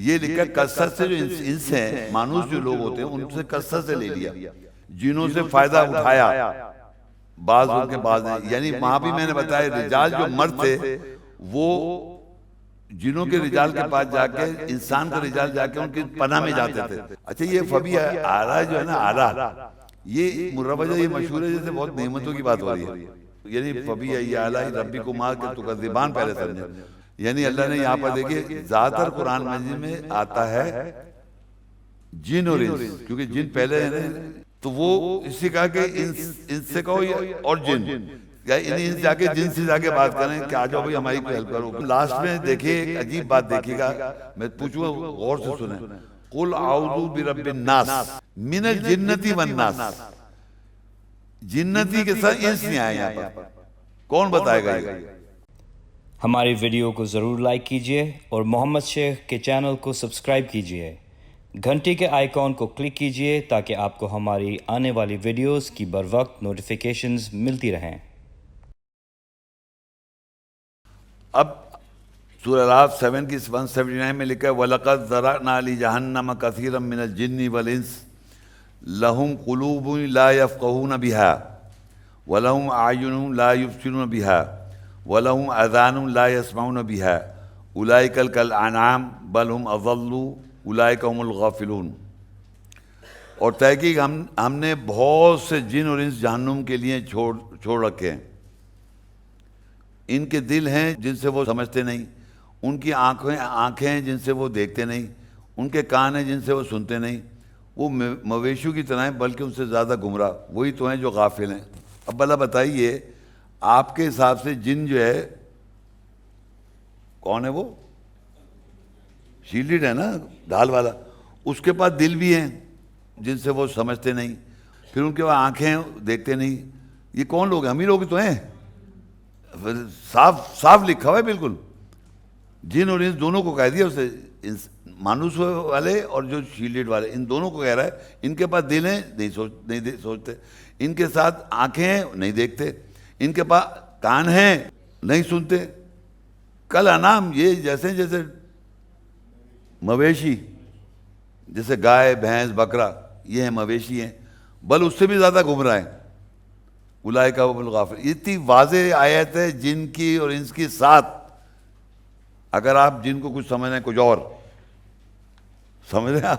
یہ لکھا کثرت سے جو انس ہیں، مانوس جو لوگ ہوتے ہیں ان سے کثرت سے لے لیا، جنوں سے فائدہ اٹھایا بعض ان کے بعض نے، یعنی وہاں بھی میں نے بتایا رجال جو مرد تھے وہ جنوں کے رجال کے پاس جا کے انسان کا رجال جا کے ان کی پناہ میں جاتے تھے۔ اچھا یہ فبی آلہ جو ہے نا، آلہ یہ مروجہ یہ مشہور ہے، جیسے بہت نعمتوں کی بات ہو رہی ہے، یعنی فبی ای آلہ ربکما کہ تکذبان پہلے سمجھے، یعنی اللہ نے یہاں پر دیکھیے زیادہ تر قرآن مجید میں آتا ہے جن اور انس، کیونکہ جن پہلے ہیں تو وہ اس سے کہا کہ انس سے کہو اور جن، یا انہیں جا کے جن سے جا کے بات کریں کہ آ جاؤ بھائی ہماری کوئی ہیلپ کرو۔ لاسٹ میں دیکھیے ایک عجیب بات دیکھیے گا، میں پوچھوں گا غور سے سنیں، قل اعوذ برب الناس من الجنۃ والناس، جنتی کے ساتھ انس نہیں آیا یہاں پر، کون بتائے گا یہ؟ ہماری ویڈیو کو ضرور لائک کیجیے اور محمد شیخ کے چینل کو سبسکرائب کیجیے، گھنٹی کے آئیکن کو کلک کیجیے تاکہ آپ کو ہماری آنے والی ویڈیوز کی بر وقت نوٹیفیکیشنز ملتی رہیں۔ اب سورہ الاعراف 7 کی 179 میں لکھا ہے وَلَقَدْ ذَرَأْنَا لِجَهَنَّمَ كَثِيرًا مِنَ الْجِنِّ وَالْإِنسِ لَهُمْ قُلُوبٌ لَا يَفْقَهُونَ بِهَا وَلَهُمْ أَعْيُنٌ لَا يُبْصِرُونَ بِهَا وَلَهُمْ آذَانٌ لَا يَسْمَعُونَ بِهَا أُولَئِكَ كَالْأَنْعَامِ بَلْ هُمْ أَضَلُّ أُولَئِكَ هُمُ الْغَافِلُونَ۔ اور تحقیق ہم نے بہت سے جن اور انس جہنم کے لیے چھوڑ رکھے ہیں، ان کے دل ہیں جن سے وہ سمجھتے نہیں، ان کی آنکھیں ہیں جن سے وہ دیکھتے نہیں، ان کے کان ہیں جن سے وہ سنتے نہیں، وہ مویشیوں کی طرح ہیں بلکہ ان سے زیادہ گمراہ، وہی تو ہیں جو غافل ہیں۔ اب بھلا بتائیے آپ کے حساب سے جن جو ہے کون ہے؟ وہ شیلڈ ہے نا، ڈھال والا، اس کے پاس دل بھی ہیں جن سے وہ سمجھتے نہیں، پھر ان کے پاس آنکھیں دیکھتے نہیں، یہ کون لوگ ہیں؟ ہم ہی لوگ تو ہیں، صاف لکھا ہوا ہے بالکل، جن اور انس دونوں کو کہہ دیا اسے، مانوس والے اور جو شیلڈ والے، ان دونوں کو کہہ رہا ہے ان کے پاس دل ہیں نہیں سوچتے، ان کے ساتھ آنکھیں ہیں نہیں دیکھتے، ان کے پاس کان ہیں نہیں سنتے، کل انعام یہ جیسے مویشی، جیسے گائے بھینس بکرا، یہ ہیں مویشی ہیں، بل اس سے بھی زیادہ گمراہ ہیں، اولئک هم الغافلون۔ اتنی واضح آیت ہے جن کی اور انس کی ساتھ، اگر آپ جن کو کچھ سمجھ رہے ہیں کچھ اور سمجھ رہے ہیں،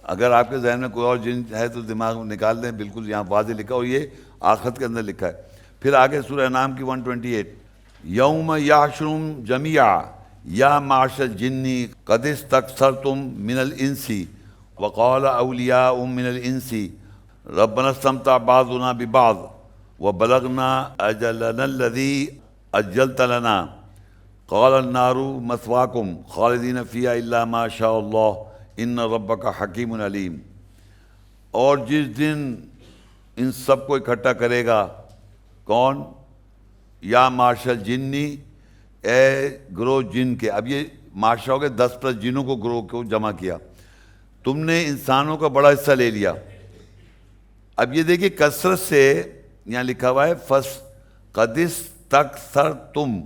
اگر آپ کے ذہن میں کوئی اور جن ہے تو دماغ میں نکال دیں، بالکل یہاں واضح لکھا، اور یہ آخرت کے اندر لکھا ہے۔ پھر آگے سورہ انعام کی 128 یوم یحشرہم جمیعا یا معشر الجن قد استکثرتم من الانس وقال اولیاؤہم من الانس ربنا استمتع بعضنا ببعض وبلغنا اجلنا الذی اجلت لنا قال النار مثواکم خالدین فیہا الا ما شاء اللہ ان ربک حکیم علیم۔ اور جس دن ان سب کو اکٹھا کرے گا، کون؟ یا معاشر جنی، اے گروہ جن کے، اب یہ معاشرہ ہو گئے 10+ جنوں کو گروہ کو جمع کیا، تم نے انسانوں کا بڑا حصہ لے لیا۔ اب یہ دیکھیے کثرت سے یہاں لکھا ہوا ہے قد استکثرتم،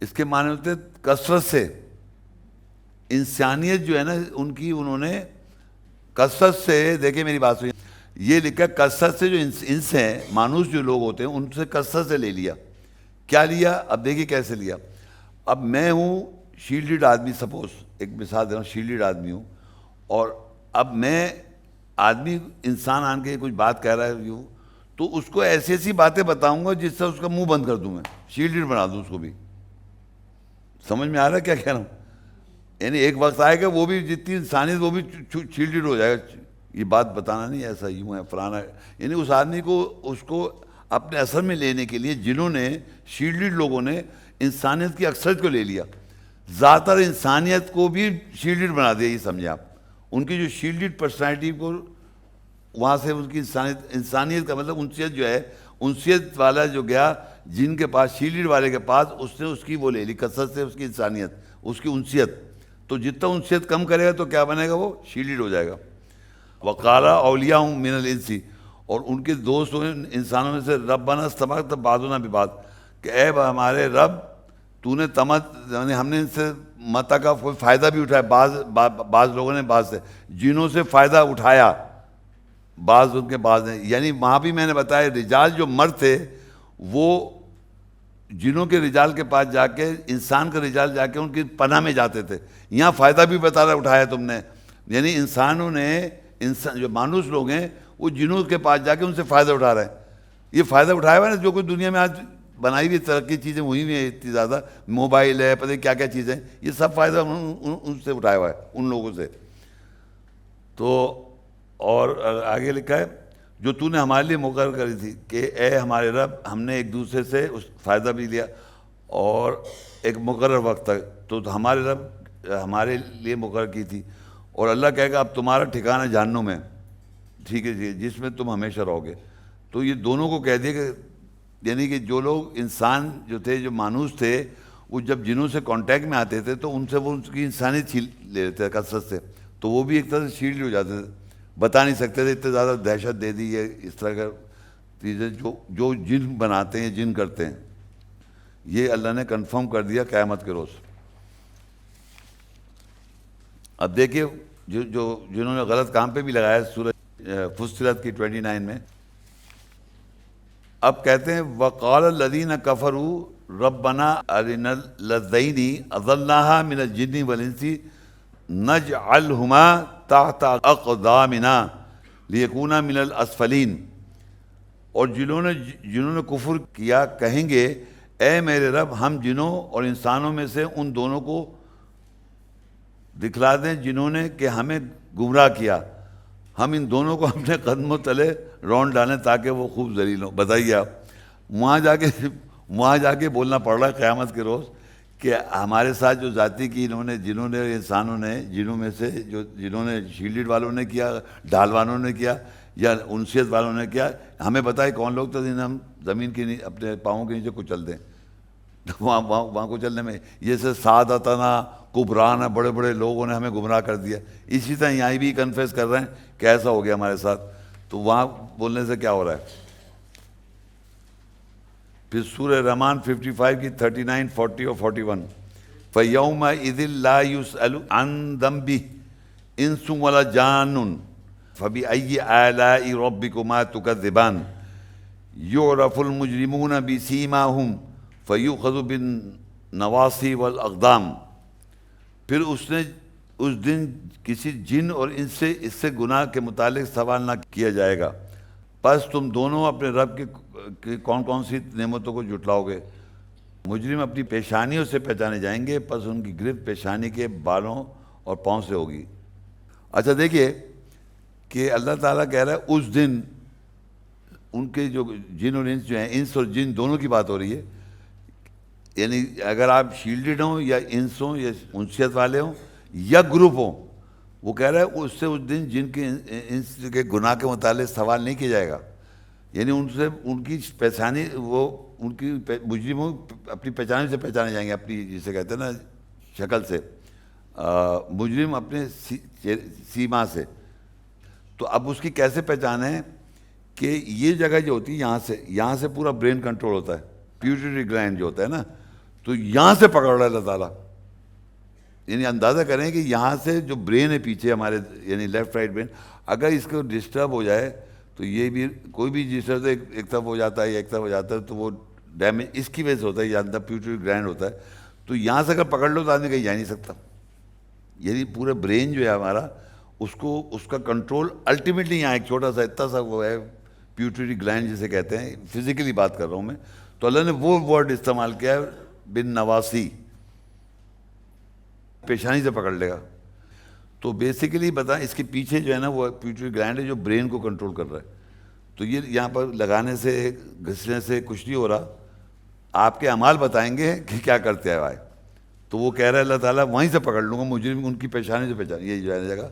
اس کے معنی ہوتے کثرت سے، انسانیت جو ہے نا ان کی، انہوں نے کثرت سے، دیکھیں میری بات سنیے، یہ لکھا کثرت سے جو انس ہیں، مانوس جو لوگ ہوتے ہیں ان سے کثرت سے لے لیا۔ کیا لیا؟ اب دیکھیے کیسے لیا۔ اب میں ہوں شیلڈ آدمی، سپوز ایک مثال دے رہا ہوں، شیلڈ آدمی ہوں، اور اب میں آدمی انسان آن کے کچھ بات کہہ رہا ہے یوں، تو اس کو ایسی ایسی باتیں بتاؤں گا جس سے اس کا منہ بند کر دوں، میں شیلڈ بنا دوں اس کو بھی۔ سمجھ میں آ رہا ہے کیا کہہ رہا ہوں؟ یعنی ایک وقت آئے گا وہ بھی جتنی انسانیت وہ بھی شیلڈ ہو جائے گا، یہ بات بتانا نہیں ایسا یوں ہے فلانا ہے، یعنی اس آدمی کو اس کو اپنے اثر میں لینے کے لیے جنہوں نے شیلڈ لوگوں نے انسانیت کی اکثریت کو لے لیا، زیادہ تر انسانیت کو بھی شیلڈ بنا دیا، یہ سمجھے آپ، ان کی جو شیلڈ پرسنالٹی کو وہاں سے ان کی انسانیت کا مطلب انسیت جو ہے، انسیت والا جو گیا جن کے پاس، شیلڈ والے کے پاس، اس نے اس کی وہ لے لی کثرت سے، اس کی انسانیت، اس کی انسیت، تو جتنا انسیت کم کرے گا تو کیا بنے گا؟ وہ شیلڈ ہو جائے گا۔ وقال اولیاؤہم من الانس، اور ان کے دوست ہوئے انسانوں میں سے، ربنا استمتع بعضنا ببعض، کہ اے ہمارے رب تو نے یعنی ہم نے ان سے متا کا کوئی فائدہ بھی اٹھایا، بعض لوگوں نے بعض سے جنوں سے فائدہ اٹھایا، بعض ان کے بعض نے، یعنی وہاں بھی میں نے بتایا رجال جو مرد تھے وہ جنوں کے رجال کے پاس جا کے، انسان کا رجال جا کے ان کی پناہ میں جاتے تھے. یہاں فائدہ بھی بتا اٹھایا تم نے، یعنی انسانوں نے جو مانوس لوگ ہیں وہ جنوں کے پاس جا کے ان سے فائدہ اٹھا رہے ہیں. یہ فائدہ اٹھایا ہوا ہے نا جو کوئی دنیا میں آج بنائی ہوئی ترقی چیزیں ہوئی ہوئی ہیں اتنی زیادہ، موبائل ہے، پتہ کیا کیا چیزیں، یہ سب فائدہ ان سے اٹھایا ہوا ہے، ان لوگوں سے. تو اور آگے لکھا ہے جو تو نے ہمارے لیے مقرر کری تھی کہ اے ہمارے رب، ہم نے ایک دوسرے سے اس فائدہ بھی لیا اور ایک مقرر وقت تک، تو ہمارے رب ہمارے لیے مقرر کی تھی. اور اللہ کہے گا اب تمہارا ٹھکانہ جہنم ہے، ٹھیک ہے جی، جس میں تم ہمیشہ رہو گے. تو یہ دونوں کو کہہ دیا کہ یعنی کہ جو لوگ انسان جو تھے، جو مانوس تھے، وہ جب جنوں سے کانٹیکٹ میں آتے تھے تو ان سے وہ ان کی انسانیت چھین لے لیتے تھے کثرت سے، تو وہ بھی ایک طرح سے شیلڈ ہو جاتے تھے، بتا نہیں سکتے تھے، اتنے زیادہ دہشت دے دی ہے اس طرح کا چیزیں جو جن بناتے ہیں، جن کرتے ہیں. یہ اللہ نے کنفرم کر دیا قیامت کے روز. اب دیکھیے جنہوں نے غلط کام پہ بھی لگایا سورہ فصلت کی 29 میں، اب کہتے ہیں وَقَالَ الَّذِينَ كَفَرُوا رَبَّنَا أَرِنَا اللَّذَّيْنِ أَضَلْنَاهَا مِنَ الْجِنِّ وَالْإِنسِ نَجْعَلْهُمَا تَحْتَ أَقْدَامِنَا لِيَكُونَا مِنَ الْأَسْفَلِينَ. اور جنہوں نے کفر کیا کہیں گے اے میرے رب، ہم جنوں اور انسانوں میں سے ان دونوں کو دکھلا دیں جنہوں نے کہ ہمیں گمراہ کیا، ہم ان دونوں کو اپنے قدموں تلے رونڈ ڈالیں تاکہ وہ خوب ذلیل ہوں. بتائیے آپ، وہاں جا کے بولنا پڑ رہا ہے قیامت کے روز کہ ہمارے ساتھ جو ذاتی کی جنہوں نے انسانوں نے، جنوں میں سے جنہوں نے شیلڈ والوں نے کیا، ڈھال والوں نے کیا یا انسیت والوں نے کیا، ہمیں بتائے کون لوگ تھے جنہیں ہم زمین کی اپنے پاؤں کے نیچے کچل دیں. وہاں کو چلنے میں یہ سے سعادتنا کبرانا، بڑے بڑے لوگوں نے ہمیں گمراہ کر دیا. اسی طرح یہاں بھی کنفیس کر رہے ہیں کہ ایسا ہو گیا ہمارے ساتھ. تو وہاں بولنے سے کیا ہو رہا ہے؟ پھر سورہ رحمان 55 کی 39، 40 اور 41 فَيَوْمَئِذٍ لَا يُسْأَلُ عَنْ ذَنْبِهِ إِنسٌ وَلَا جَانٌ فَبِأَيِّ آلَاءِ رَبِّكُمَا تُكَذِّبَانِ يُعْرَفُ الْمُجْرِمُونَ بِسِيمَاهُمْ فَيُؤْخَذُ بِالنَّوَاصِي وَالْأَقْدَامِ. پھر اس دن کسی جن اور ان سے اس سے گناہ کے متعلق سوال نہ کیا جائے گا، پس تم دونوں اپنے رب کی کون کون سی نعمتوں کو جھٹلاؤ گے. مجرم اپنی پیشانیوں سے پہچانے جائیں گے، پس ان کی گرفت پیشانی کے بالوں اور پاؤں سے ہوگی. اچھا دیکھیے کہ اللہ تعالیٰ کہہ رہا ہے اس دن ان کے جو جن اور انس جو ہیں، انس اور جن دونوں کی بات ہو رہی ہے، یعنی اگر آپ شیلڈڈ ہوں یا انس ہوں یا انسیت والے ہوں یا گروپ ہوں، وہ کہہ رہا ہے اس سے اس دن جن کے انس کے گناہ کے متعلق سوال نہیں کیا جائے گا. یعنی ان سے ان کی پہچانی، وہ ان کی مجرموں اپنی پہچانی سے پہچانے جائیں گے، اپنی جسے کہتے ہیں نا شکل سے، مجرم اپنے سیما سے. تو اب اس کی کیسے پہچانیں کہ یہ جگہ جو ہوتی ہے یہاں سے پورا برین کنٹرول ہوتا ہے، پیوٹری گلینڈ جو ہوتا ہے نا، تو یہاں سے پکڑ رہا ہے اللہ تعالیٰ. یعنی اندازہ کریں کہ یہاں سے جو برین ہے پیچھے ہمارے، یعنی لیفٹ رائٹ برین، اگر اس کو ڈسٹرب ہو جائے تو یہ بھی کوئی بھی جس طرح سے ایک طرف ہو جاتا ہے یا ایک طرف ہو جاتا ہے تو وہ ڈیمیج اس کی وجہ سے ہوتا ہے، یا اندر پیوٹری گلینڈ ہوتا ہے. تو یہاں سے اگر پکڑ لو تو آدمی کہیں جا نہیں سکتا. یعنی پورا برین جو ہے ہمارا، اس کا کنٹرول الٹیمیٹلی یہاں ایک چھوٹا سا اتنا سا وہ ہے پیوٹری گلینڈ جسے کہتے ہیں، فزیکلی بات کر رہا ہوں میں. تو اللہ نے وہ ورڈ استعمال کیا ہے بن نواسی، پیشانی سے پکڑ لے گا. تو بیسیکلی بتائیں اس کے پیچھے جو ہے نا وہ پیوٹری گلینڈ ہے جو برین کو کنٹرول کر رہا ہے. تو یہ یہاں پر لگانے سے گھسنے سے کچھ نہیں ہو رہا، آپ کے اعمال بتائیں گے کہ کیا کرتے آئے. تو وہ کہہ رہا ہے اللہ تعالیٰ وہیں سے پکڑ لوں گا مجرم، ان کی پیشانی سے پہچان. یہ جو ہے جگہ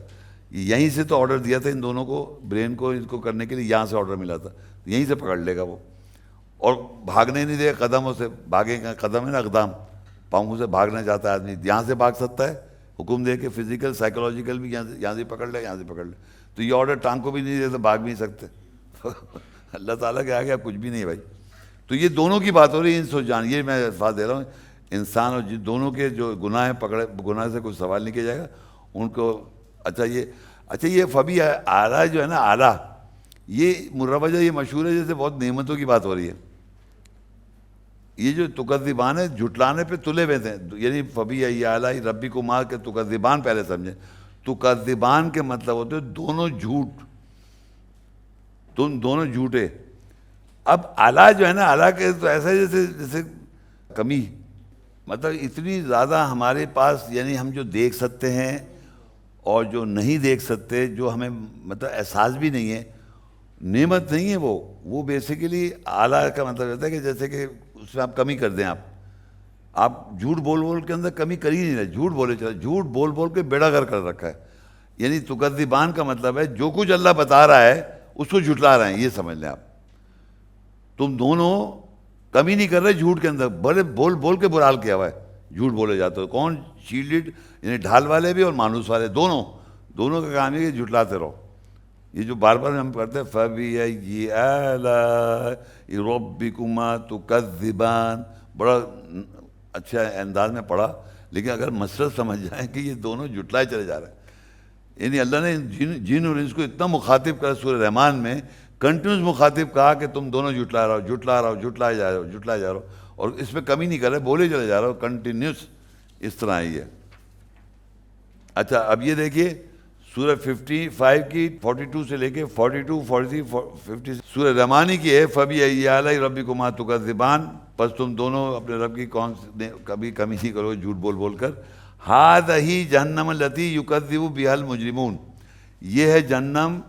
یہیں سے تو آرڈر دیا تھا ان دونوں کو، برین کو ان کو کرنے کے لیے یہاں سے آرڈر ملا تھا، یہیں سے پکڑ لے گا وہ. اور بھاگنے نہیں دے گا قدموں سے، بھاگے گا قدم ہے نا اقدام، پاؤں سے بھاگنا چاہتا ہے آدمی، یہاں سے بھاگ سکتا ہے حکم دے کے، فزیکل سائیکولوجیکل بھی یہاں سے پکڑ لے، یہاں سے پکڑ لے. تو یہ آرڈر ٹانگ کو بھی نہیں دیتا، بھاگ بھی نہیں سکتے. اللہ تعالیٰ کے آگے اب کچھ بھی نہیں ہے بھائی. تو یہ دونوں کی بات ہو رہی ہے، انس و جان. یہ میں الفاظ دے رہا ہوں انسان اور جن دونوں کے جو گناہ ہیں پکڑے، گناہ سے کوئی سوال نہیں کیا جائے گا ان کو. اچھا یہ فبی اعلیٰ جو ہے نا، اعلیٰ، یہ مروجہ، یہ مشہور ہے جیسے بہت نعمتوں کی بات ہو رہی ہے. یہ جو تکذبان ہے جھٹلانے پہ تلے ہوئے تھے، یعنی فبی اعلیٰ ربی کو ماں کے تکذبان پہلے سمجھیں. تکذبان کے مطلب ہوتے ہیں دونوں جھوٹ، تم دونوں جھوٹے. اب اعلیٰ جو ہے نا، اعلیٰ کے تو ایسا ہے جیسے کمی، مطلب اتنی زیادہ ہمارے پاس، یعنی ہم جو دیکھ سکتے ہیں اور جو نہیں دیکھ سکتے، جو ہمیں مطلب احساس بھی نہیں ہے، نعمت نہیں ہے وہ بیسیکلی اعلیٰ کا مطلب ہوتا ہے کہ جیسے کہ اس میں آپ کمی کر دیں. آپ جھوٹ بول کے اندر کمی کر ہی نہیں رہے، جھوٹ بولے چلے، جھوٹ بول کے بیڑا گھر کر رکھا ہے. یعنی تکذبان کا مطلب ہے جو کچھ اللہ بتا رہا ہے اس کو جھٹلا رہے ہیں، یہ سمجھ لیں آپ. تم دونوں کمی نہیں کر رہے جھوٹ کے اندر، بڑے بول کے برحال کیا ہوا ہے، جھوٹ بولے جاتے ہو. کون؟ شیلڈ، یعنی ڈھال والے بھی اور مانوس والے، دونوں کا کام ہے کہ جھٹلاتے رہو. یہ جو بار بار ہم کرتے ہیں فَبِأَيِّ آلَاءِ رَبِّكُمَا تُكَذِّبَانِ، بڑا اچھا انداز میں پڑھا، لیکن اگر مسئلہ سمجھ جائیں کہ یہ دونوں جھٹلائے چلے جا رہے ہیں. یعنی اللہ نے جن اور انس کو اتنا مخاطب کر سورہ رحمان میں کنٹینیوس مخاطب کہا کہ تم دونوں جھٹلائے جا رہے ہو، اور اس میں کمی نہیں کر رہے، بولے چلے جا رہے ہو کنٹینیوس. اس طرح ہی ہے. اچھا اب یہ دیکھیے سورہ 55 کی 42 سے لے کے 42، 43، 50 سورہ رحمانی کی ہے. فَبِأَيِّ آلَاءِ رَبِّكُمَا تُكَذِّبَانِ، پس تم دونوں اپنے رب کی کون سے کبھی کمی نہیں کرو جھوٹ بول کر. هَذِهِ جَهَنَّمُ الَّتِي يُكَذِّبُ بِهَا الْمُجْرِمُونَ، یہ ہے جہنم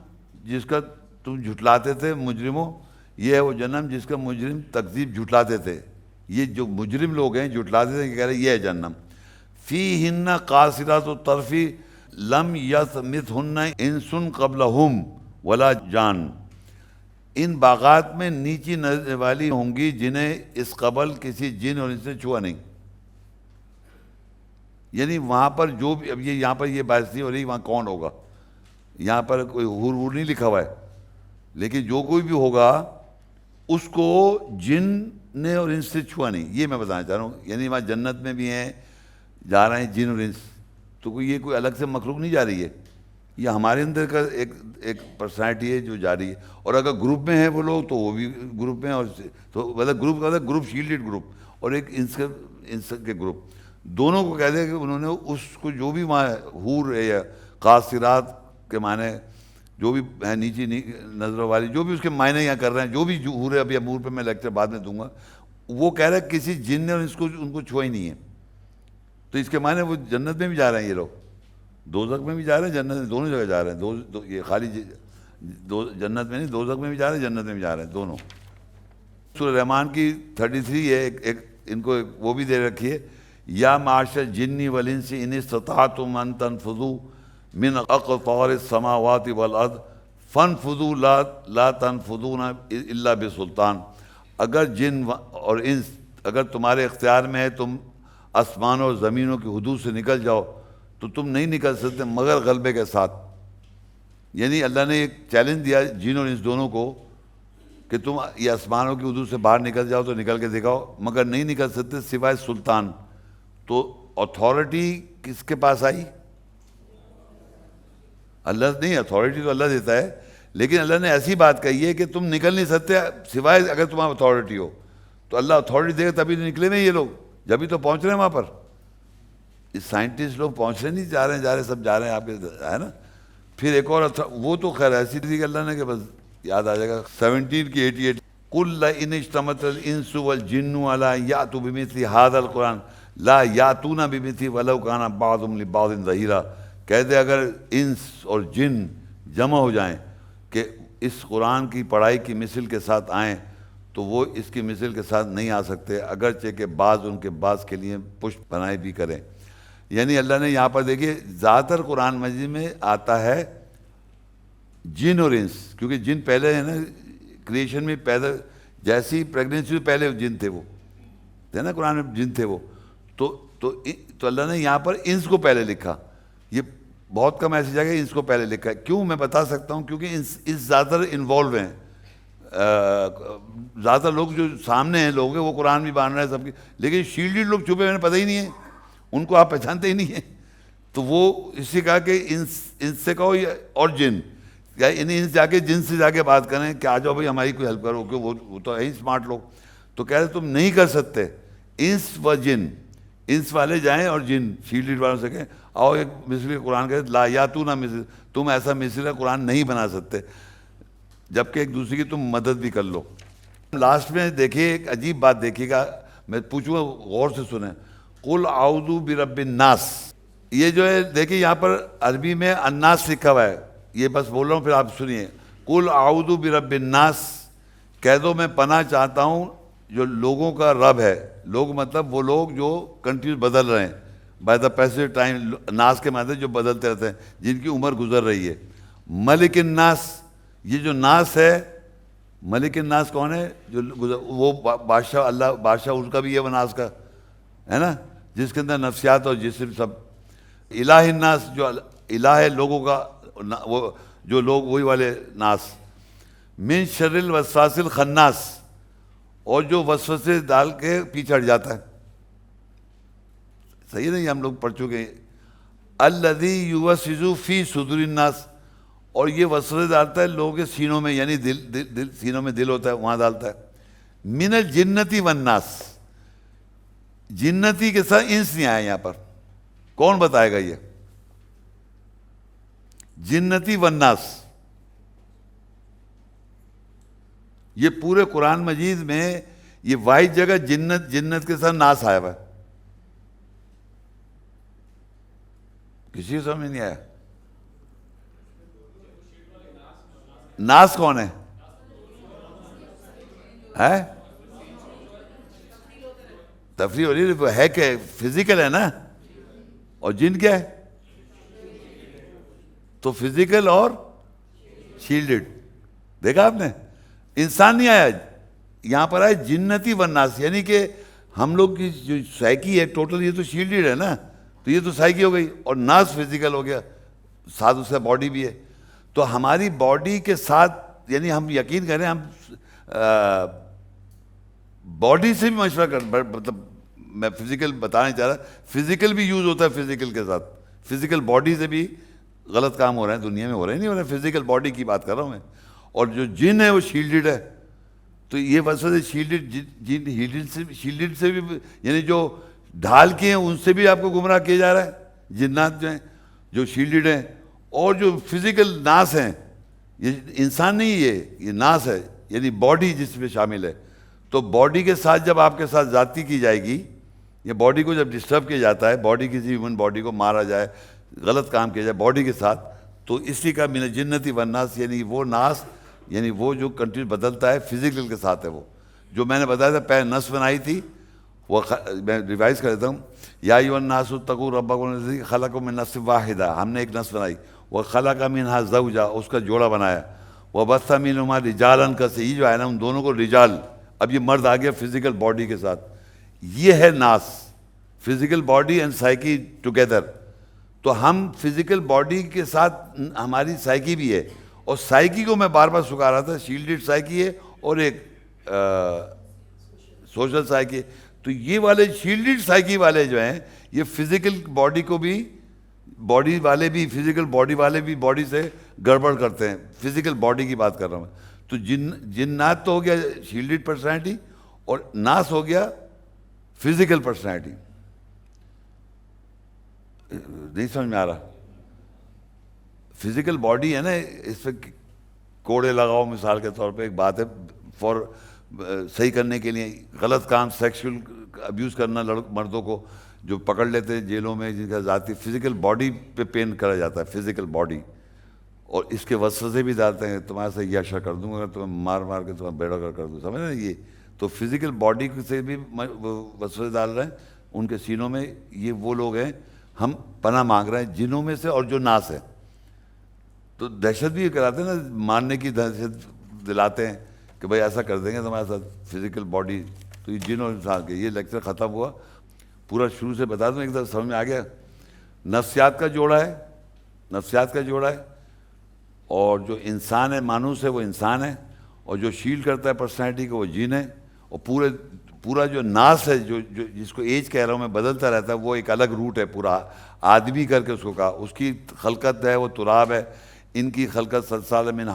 جس کا تم جھٹلاتے تھے مجرموں. یہ ہے وہ جہنم جس کا مجرم تکذیب جھٹلاتے تھے. یہ جو مجرم لوگ ہیں جھٹلاتے تھے، کہہ رہے یہ ہے جہنم. فِيهِنَّ قَاصِرَاتُ الطَّرْفِ لَمْ يَطْمِثْهُنَّ إِنسٌ قَبْلَهُمْ وَلَا جَانٌ، ان باغات میں نیچی نظر والی ہوں گی جنہیں اس قبل کسی جن اور ان سے چھوا نہیں. یعنی وہاں پر جو بھی، اب یہاں پر یہ بحث نہیں ہو رہی وہاں کون ہوگا، یہاں پر کوئی حور نہیں لکھا ہوا ہے، لیکن جو کوئی بھی ہوگا اس کو جن نے اور انس سے چھوا نہیں، یہ میں بتانا چاہ رہا ہوں. یعنی وہاں جنت میں بھی ہیں، جا رہے ہیں جن اور انس، تو یہ کوئی الگ سے مخلوق نہیں جا رہی ہے، یہ ہمارے اندر کا ایک پرسنالٹی ہے جو جا رہی ہے. اور اگر گروپ میں ہیں وہ لوگ تو وہ بھی گروپ میں، اور تو مطلب گروپ شیلڈڈ گروپ، اور ایک انس کے گروپ، دونوں کو کہتے ہیں کہ انہوں نے اس کو جو بھی وہاں حور ہے یا قاصرات کے معنی جو بھی ہیں نیچی نظروں والی، جو بھی اس کے معنی یہاں کر رہے ہیں، جو بھی حور ہے، ابھی حور پہ میں لیکچر بعد میں دوں گا، وہ کہہ رہا ہے کسی جن نے ان کو چھوا ہی نہیں ہے. تو اس کے معنی وہ جنت میں بھی جا رہے ہیں، یہ لوگ دوزخ میں بھی جا رہے ہیں، جنت میں، دونوں جگہ جا رہے ہیں. یہ خالی جنت میں نہیں، دوزخ میں بھی جا رہے ہیں، جنت میں بھی جا رہے ہیں دونوں. سورہ رحمان کی 33 ہے، ایک ان کو وہ بھی دے رکھی ہے. یا معاشر الجن والانس ان استطعتم ان تنفذوا من اقطار السماوات والارض فانفذوا لا تنفذون الا بسلطان. اگر جن اور انس اگر تمہارے اختیار میں ہے تم آسمانوں اور زمینوں کی حدود سے نکل جاؤ تو تم نہیں نکل سکتے مگر غلبے کے ساتھ. یعنی اللہ نے ایک چیلنج دیا جن اور انس دونوں کو کہ تم یہ آسمانوں کی حدود سے باہر نکل جاؤ تو نکل کے دکھاؤ، مگر نہیں نکل سکتے سوائے سلطان. تو اتھارٹی کس کے پاس آئی؟ اللہ نہیں، اتھارٹی تو اللہ دیتا ہے، لیکن اللہ نے ایسی بات کہی ہے کہ تم نکل نہیں سکتے سوائے اگر تمہارا اتھارٹی ہو. تو اللہ اتھارٹی دے گا تبھی تو نکلے نہیں یہ لوگ، جبھی تو پہنچ رہے ہیں وہاں پر. یہ سائنٹسٹ لوگ پہنچ رہے نہیں، جا رہے ہیں سب جا رہے ہیں آپ کے، ہے نا. پھر ایک اور وہ تو خیر ایسی تھی کہ اللہ نے کہ بس یاد آ جائے گا 17 کی 88. قُلْ لَئِنِ اجْتَمَعَتِ الْإِنسُ وَالْجِنُّ عَلَىٰ أَن يَأْتُوا بِمِثْلِ هَٰذَا الْقُرْآنِ لَا يَأْتُونَ بِمِثْلِهِ وَلَوْ كَانَ بَعْضُهُمْ لِبَعْضٍ ظَهِيرًا. کہتے اگر انس اور جن جمع ہو جائیں کہ اس قرآن کی پڑھائی کی مثل کے ساتھ آئیں تو وہ اس کی مثل کے ساتھ نہیں آ سکتے، اگرچہ کہ بعض ان کے بعض کے لیے پشت بنائی بھی کریں. یعنی اللہ نے یہاں پر دیکھیے زیادہ تر قرآن مجید میں آتا ہے جن اور انس، کیونکہ جن پہلے ہے نا کریشن میں پیدا، جیسی پریگننسی سے پہلے جن تھے، وہ تھے نا قرآن میں جن تھے وہ. تو اللہ نے یہاں پر انس کو پہلے لکھا. یہ بہت کم ایسی جگہ انس کو پہلے لکھا ہے. کیوں؟ میں بتا سکتا ہوں، کیونکہ انس زیادہ تر انوالو ہیں زیادہ لوگ جو سامنے ہیں لوگ ہیں وہ قرآن بھی مان رہے ہیں سب کی، لیکن شیلڈڈ لوگ چھپے ہوئے پتہ ہی نہیں ہے، ان کو آپ پہچانتے ہی نہیں ہیں. تو وہ اس سے کہا کہ ان سے کہو اور جن، یا انہیں جا کے جن سے جا کے بات کریں کہ آ جاؤ بھائی ہماری کوئی ہیلپ کرو، کہ وہ تو ہے ہی اسمارٹ لوگ. تو کہہ رہے تم نہیں کر سکتے. انس و جن، انس والے جائیں اور جن شیلڈ والوں سے کہیں آؤ ایک مصری قرآن کہتے لا یا تو نہ مصر، تم ایسا مصری قرآن نہیں بنا سکتے، جبکہ ایک دوسرے کی تم مدد بھی کر لو. لاسٹ میں دیکھیے ایک عجیب بات دیکھیے گا، میں پوچھوں گا غور سے سنیں. قل اعوذ برب الناس، یہ جو ہے دیکھیے یہاں پر عربی میں الناس لکھا ہوا ہے، یہ بس بول رہا ہوں پھر آپ سنیے. قل اعوذ برب الناس، کہہ دو میں پناہ چاہتا ہوں جو لوگوں کا رب ہے. لوگ مطلب وہ لوگ جو کنٹریز بدل رہے ہیں بائی دا پیسج ٹائم، ناس کے معنی جو بدلتے رہتے ہیں، جن کی عمر گزر رہی ہے. ملک الناس، یہ جو ناس ہے، ملک الناس کون ہے؟ جو وہ بادشاہ، اللہ بادشاہ اس کا بھی ہے، وہ ناس کا ہے نا، جس کے اندر نفسیات اور جسم سب. الہ الناس، جو الہ ہے لوگوں کا، وہ جو لوگ وہی والے ناس. من شر الوسواس الخناس، اور جو وسوسے ڈال کے پیچھے ہٹ جاتا ہے. صحیح نہیں ہم لوگ پڑھ چکے ہیں. الذی یوسوس فی صدور الناس، اور یہ وسوسے ڈالتا ہے لوگوں کے سینوں میں، یعنی دل سینوں میں دل ہوتا ہے وہاں ڈالتا ہے. من الجنتی والناس، جنتی کے ساتھ انس نہیں آیا یہاں پر. کون بتائے گا یہ؟ جنتی والناس، یہ پورے قرآن مجید میں یہ واحد جگہ جنت کے ساتھ ناس آیا ہوا ہے. کسی کو سمجھ نہیں آیا؟ ناس کون ہے؟ تفریح ہو رہی ہے کہ فزیکل ہے نا، اور جن کیا ہے؟ تو فزیکل اور شیلڈڈ. دیکھا آپ نے؟ انسان نہیں آیا یہاں پر، آئے جنتی والناس، یعنی کہ ہم لوگ کی جو سائیکی ہے ٹوٹل یہ تو شیلڈڈ ہے نا، تو یہ تو سائیکی ہو گئی، اور ناس فزیکل ہو گیا، ساتھ اس سے باڈی بھی ہے. تو ہماری باڈی کے ساتھ، یعنی ہم یقین کریں ہم باڈی سے بھی مشورہ کر، مطلب میں فزیکل بتانا چاہ رہا، فزیکل بھی یوز ہوتا ہے فزیکل کے ساتھ، فزیکل باڈی سے بھی غلط کام ہو رہے ہیں دنیا میں، ہو رہے نہیں ہو رہے، فزیکل باڈی کی بات کر رہا ہوں میں. اور جو جن ہے وہ شیلڈڈ ہے. تو یہ وجہ شیلڈڈ جن شیلڈڈ سے بھی، یعنی جو ڈھال کے ہیں ان سے بھی آپ کو گمراہ کیا جا رہا ہے. جنات جو ہیں جو شیلڈڈ ہیں، اور جو فزیکل ناس ہیں، یہ انسان نہیں، یہ ناس ہے، یعنی باڈی جس میں شامل ہے. تو باڈی کے ساتھ جب آپ کے ساتھ زیادتی کی جائے گی، یا باڈی کو جب ڈسٹرب کیا جاتا ہے، باڈی کسی ہیومن باڈی کو مارا جائے، غلط کام کیا جائے باڈی کے ساتھ، تو اسی کا من الجنتی والناس، یعنی وہ ناس، یعنی وہ جو کنٹری بدلتا ہے فزیکل کے ساتھ ہے. وہ جو میں نے بتایا تھا پہلے نس بنائی تھی، وہ میں ریوائز کر دیتا ہوں. یا ایھا الناس اتقوا ربکم الذی خلقکم من نفس واحدہ، ہم نے ایک نس بنائی. وخلق منھا زوجہا، اس کا جوڑا بنایا. وبث منھما رجالا کثیرا، یہ جو ہے نا ان دونوں کو رجال، اب یہ مرد آ گیا فزیکل باڈی کے ساتھ. یہ ہے ناس، physical body and psyche together. تو ہم فزیکل باڈی کے ساتھ ہماری سائیکی بھی ہے، اور سائیکی کو میں بار بار سکھا رہا تھا، شیلڈڈ سائیکی ہے اور ایک سوشل سائیکی. تو یہ والے شیلڈڈ سائیکی والے جو ہیں یہ فزیکل باڈی کو بھی، باڈی والے بھی، فزیکل باڈی والے بھی باڈی سے گڑبڑ کرتے ہیں. فزیکل باڈی کی بات کر رہا ہوں میں. تو جنات تو ہو گیا شیلڈڈ پرسنالٹی، اور ناس ہو گیا فزیکل پرسنالٹی. نہیں سمجھ میں آ رہا؟ فزیکل باڈی ہے نا، اس پہ کوڑے لگاؤ مثال کے طور پہ، ایک بات ہے فور صحیح کرنے کے لیے. غلط کام، سیکشول ابیوز کرنا مردوں کو جو پکڑ لیتے ہیں جیلوں میں، جن کا ذاتی فزیکل باڈی پہ پین کرا جاتا ہے، فزیکل باڈی. اور اس کے وسوسے بھی ڈالتے ہیں، تمہارے سے یہ اشا کر دوں گا، تمہیں مار مار کے تمہیں بیڑا کر دوں، سمجھ رہے ہیں؟ یہ تو فزیکل باڈی سے بھی وسوسے ڈال رہے ہیں ان کے سینوں میں. یہ وہ لوگ ہیں، ہم پناہ مانگ رہے ہیں جنوں میں سے اور جو ناس ہے. تو دہشت بھی یہ کراتے ہیں نا، مارنے کی دہشت دلاتے ہیں کہ بھائی ایسا کر دیں گے تمہارے ساتھ فزیکل باڈی. تو یہ جن اور انسان کے، یہ لیکچر ختم ہوا. پورا شروع سے بتا دوں ایک دفعہ سمجھ میں آ گیا. نفسیات کا جوڑا ہے، نفسیات کا جوڑا ہے، اور جو انسان ہے مانوس ہے وہ انسان ہے، اور جو شیلڈ کرتا ہے پرسنالٹی کو وہ جن ہے، اور پورا جو ناس ہے جو جس کو ایج کہہ رہا ہوں میں بدلتا رہتا ہے، وہ ایک الگ روٹ ہے پورا آدمی کر کے اس کو کہا. اس کی خلقت ہے وہ تراب ہے، ان کی خلقت سلسال من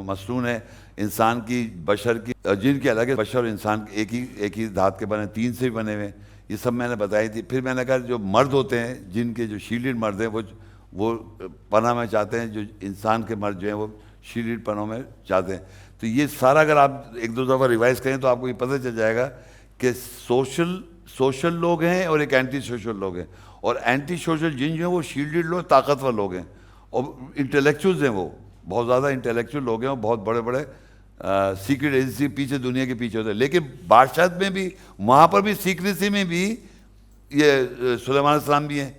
مسنون ہے، انسان کی بشر کی جن کی الگ ہے. بشر اور انسان ایک ہی دھات کے بنے، 3 سے بھی بنے ہوئے. یہ سب میں نے بتائی تھی. پھر میں نے کہا جو مرد ہوتے ہیں جن کے جو شیلڈ مرد ہیں وہ پناہ میں چاہتے ہیں، جو انسان کے مرد جو ہیں وہ شیلڈ پناہوں میں چاہتے ہیں. تو یہ سارا اگر آپ 1-2 دفعہ ریوائز کریں تو آپ کو یہ پتہ چل جائے گا کہ سوشل لوگ ہیں اور ایک اینٹی سوشل لوگ ہیں. اور اینٹی سوشل جن جو ہیں وہ شیلڈڈ لوگ طاقتور لوگ ہیں، اور انٹلیکچوئلز ہیں، وہ بہت زیادہ انٹلیکچوئل لوگ ہیں، اور بہت بڑے بڑے سیکرٹ ایجنسی پیچھے دنیا کے پیچھے ہوتے ہیں. لیکن بادشاہت میں بھی وہاں پر بھی سیکریسی میں بھی یہ سلیمان علیہ السلام بھی ہیں،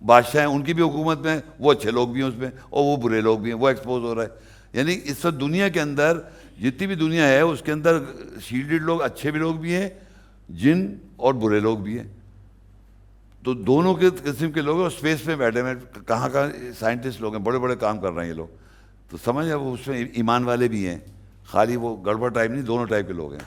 بادشاہ ہیں، ان کی بھی حکومت میں وہ اچھے لوگ بھی ہیں اس میں، اور وہ برے لوگ بھی ہیں، وہ ایکسپوز ہو رہا ہے. یعنی اس وقت دنیا کے اندر جتنی بھی دنیا ہے اس کے اندر شیلڈڈ لوگ اچھے بھی لوگ بھی ہیں، جن اور برے لوگ بھی ہیں. تو دونوں کے قسم کے لوگ ہیں، اور اسپیس میں بیٹھے ہیں، کہاں سائنٹسٹ لوگ ہیں، بڑے بڑے کام کر رہے ہیں یہ لوگ. تو سمجھ وہ اس میں ایمان والے بھی ہیں، خالی وہ گڑبڑ ٹائپ نہیں، دونوں ٹائپ کے لوگ ہیں.